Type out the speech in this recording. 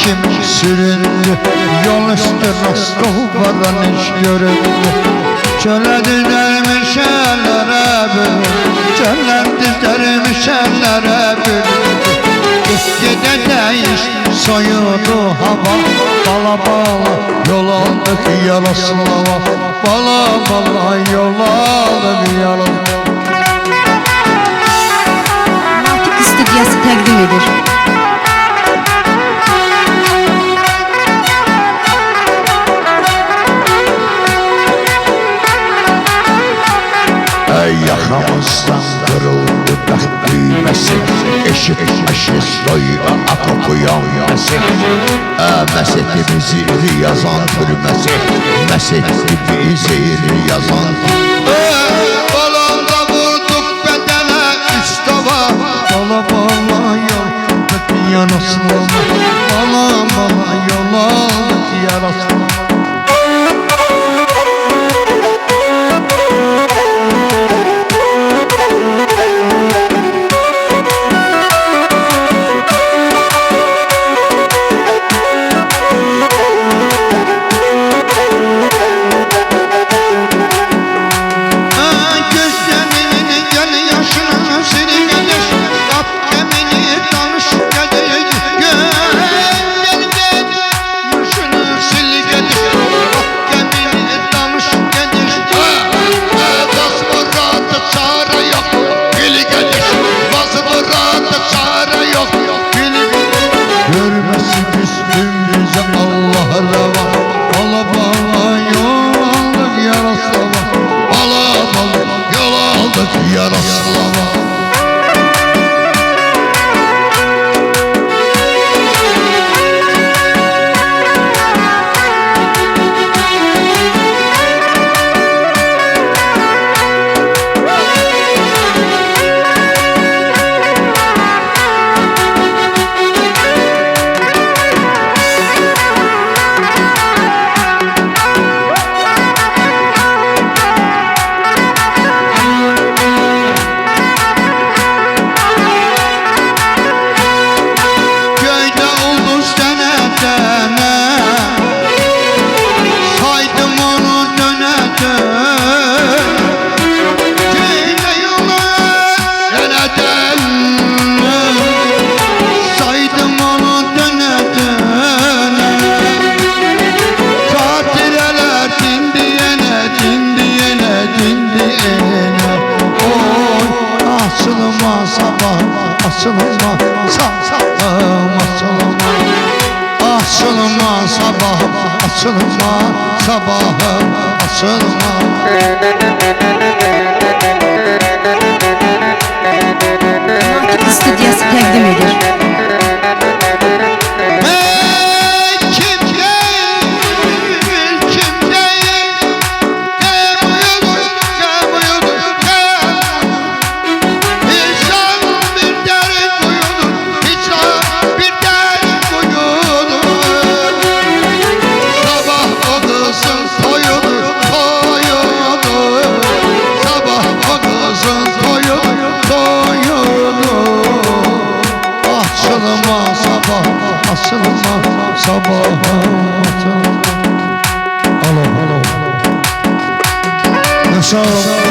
kim süründü? Yol üstü rastgele iş göründü. Çöle dizermiş ellere büründü, çöle dizermiş ellere büründü. Gitgide değiş soyuldu hava, bala bala yol aldık Yaroslava. Bala bala yol aldık Yaroslava. Natiq studiyası təqdim edir. Yaxamızdan qırıldı bəxt düyməsi, eşitmişiz soyuğa atıb uyanməsi. Məsetimizi yazan türməsi, məsetti bizi yazan. Balanda vurduk bədənə üstava, bala bala yol aldık Yaroslava. Bala bala yol aldık Yaroslava. Görmesin üstümüze Allah reva. Bala bala yol aldık Yaroslava. Bala bala yol aldık Yaroslava. Açılma sabah, açılma. Açılma sabah, açılma sabah, açılma. Natiq studiyası təqdim edir. Açılma sabah, açılma. Alo, alo. Yaşa.